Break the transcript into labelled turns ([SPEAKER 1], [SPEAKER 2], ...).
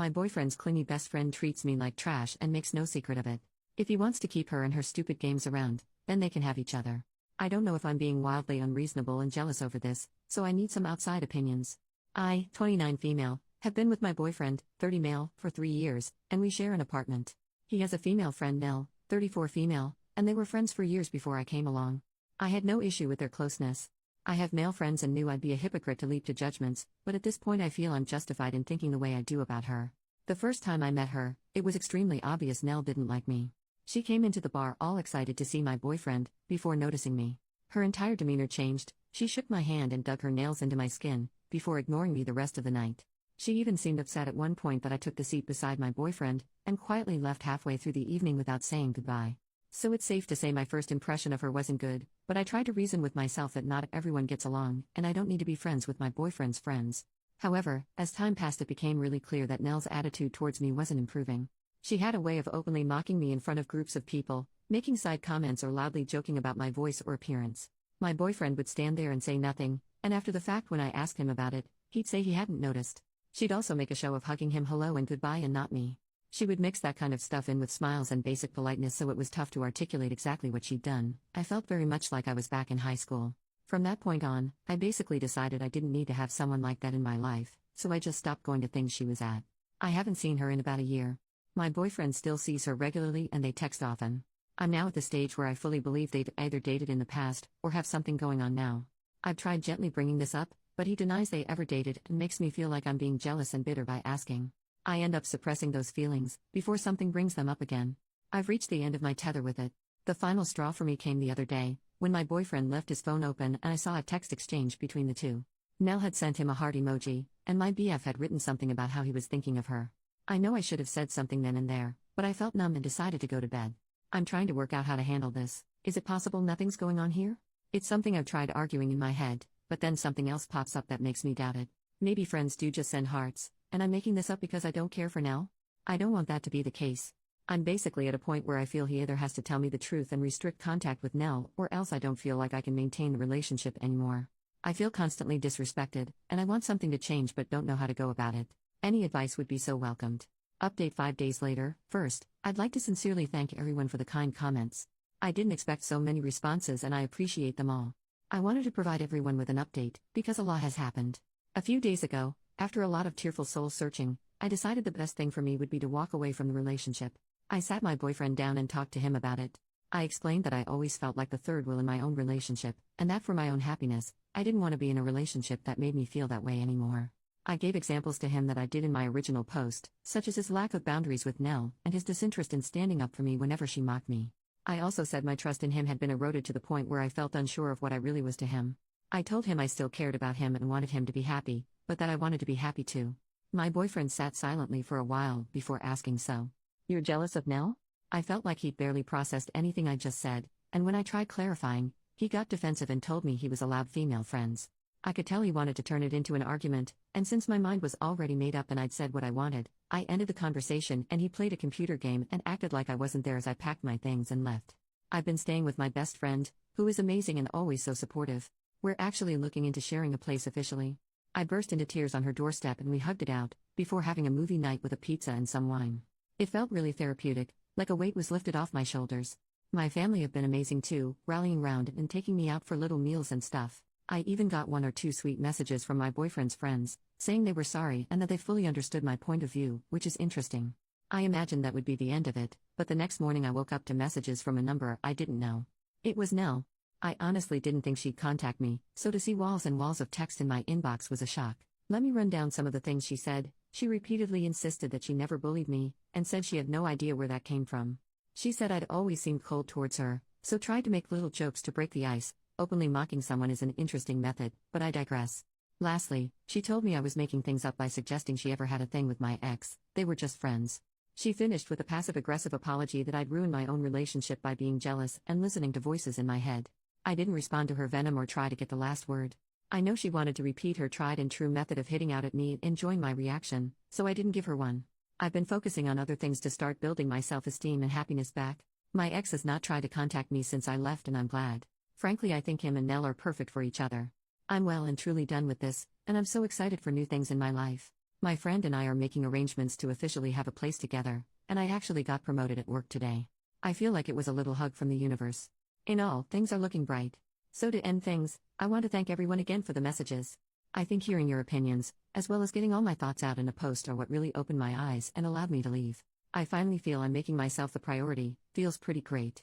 [SPEAKER 1] My boyfriend's clingy best friend treats me like trash and makes no secret of it. If he wants to keep her and her stupid games around, then they can have each other. I don't know if I'm being wildly unreasonable and jealous over this, so I need some outside opinions. I, 29 female, have been with my boyfriend, 30 male, for 3 years, and we share an apartment. He has a female friend Nell, 34 female, and they were friends for years before I came along. I had no issue with their closeness. I have male friends and knew I'd be a hypocrite to leap to judgments, but at this point I feel I'm justified in thinking the way I do about her. The first time I met her, it was extremely obvious Nell didn't like me. She came into the bar all excited to see my boyfriend, before noticing me. Her entire demeanor changed, she shook my hand and dug her nails into my skin, before ignoring me the rest of the night. She even seemed upset at one point that I took the seat beside my boyfriend, and quietly left halfway through the evening without saying goodbye. So it's safe to say my first impression of her wasn't good, but I tried to reason with myself that not everyone gets along, and I don't need to be friends with my boyfriend's friends. However, as time passed it became really clear that Nell's attitude towards me wasn't improving. She had a way of openly mocking me in front of groups of people, making side comments or loudly joking about my voice or appearance. My boyfriend would stand there and say nothing, and after the fact when I asked him about it, he'd say he hadn't noticed. She'd also make a show of hugging him hello and goodbye and not me. She would mix that kind of stuff in with smiles and basic politeness, so it was tough to articulate exactly what she'd done. I felt very much like I was back in high school. From that point on, I basically decided I didn't need to have someone like that in my life, so I just stopped going to things she was at. I haven't seen her in about a year. My boyfriend still sees her regularly and they text often. I'm now at the stage where I fully believe they've either dated in the past, or have something going on now. I've tried gently bringing this up, but he denies they ever dated and makes me feel like I'm being jealous and bitter by asking. I end up suppressing those feelings, before something brings them up again. I've reached the end of my tether with it. The final straw for me came the other day, when my boyfriend left his phone open and I saw a text exchange between the two. Nell had sent him a heart emoji, and my BF had written something about how he was thinking of her. I know I should have said something then and there, but I felt numb and decided to go to bed. I'm trying to work out how to handle this. Is it possible nothing's going on here? It's something I've tried arguing in my head, but then something else pops up that makes me doubt it. Maybe friends do just send hearts, and I'm making this up because I don't care for Nell? I don't want that to be the case. I'm basically at a point where I feel he either has to tell me the truth and restrict contact with Nell, or else I don't feel like I can maintain the relationship anymore. I feel constantly disrespected, and I want something to change but don't know how to go about it. Any advice would be so welcomed. Update 5 days later. First, I'd like to sincerely thank everyone for the kind comments. I didn't expect so many responses and I appreciate them all. I wanted to provide everyone with an update, because a lot has happened. A few days ago, after a lot of tearful soul searching, I decided the best thing for me would be to walk away from the relationship. I sat my boyfriend down and talked to him about it. I explained that I always felt like the third wheel in my own relationship, and that for my own happiness, I didn't want to be in a relationship that made me feel that way anymore. I gave examples to him that I did in my original post, such as his lack of boundaries with Nell and his disinterest in standing up for me whenever she mocked me. I also said my trust in him had been eroded to the point where I felt unsure of what I really was to him. I told him I still cared about him and wanted him to be happy, but that I wanted to be happy too. My boyfriend sat silently for a while before asking, "So, you're jealous of Nell?" I felt like he'd barely processed anything I just said, and when I tried clarifying, he got defensive and told me he was allowed female friends. I could tell he wanted to turn it into an argument, and since my mind was already made up and I'd said what I wanted, I ended the conversation and he played a computer game and acted like I wasn't there as I packed my things and left. I've been staying with my best friend, who is amazing and always so supportive. We're actually looking into sharing a place officially. I burst into tears on her doorstep and we hugged it out, before having a movie night with a pizza and some wine. It felt really therapeutic, like a weight was lifted off my shoulders. My family have been amazing too, rallying round and taking me out for little meals and stuff. I even got 1 or 2 sweet messages from my boyfriend's friends, saying they were sorry and that they fully understood my point of view, which is interesting. I imagined that would be the end of it, but the next morning I woke up to messages from a number I didn't know. It was Nell. I honestly didn't think she'd contact me, so to see walls and walls of text in my inbox was a shock. Let me run down some of the things she said. She repeatedly insisted that she never bullied me, and said she had no idea where that came from. She said I'd always seemed cold towards her, so tried to make little jokes to break the ice. Openly mocking someone is an interesting method, but I digress. Lastly, she told me I was making things up by suggesting she ever had a thing with my ex. They were just friends. She finished with a passive-aggressive apology that I'd ruined my own relationship by being jealous and listening to voices in my head. I didn't respond to her venom or try to get the last word. I know she wanted to repeat her tried-and-true method of hitting out at me and enjoying my reaction, so I didn't give her one. I've been focusing on other things to start building my self-esteem and happiness back. My ex has not tried to contact me since I left and I'm glad. Frankly, I think him and Nell are perfect for each other. I'm well and truly done with this, and I'm so excited for new things in my life. My friend and I are making arrangements to officially have a place together, and I actually got promoted at work today. I feel like it was a little hug from the universe. In all, things are looking bright. So to end things, I want to thank everyone again for the messages. I think hearing your opinions, as well as getting all my thoughts out in a post, are what really opened my eyes and allowed me to leave. I finally feel I'm making myself the priority, feels pretty great.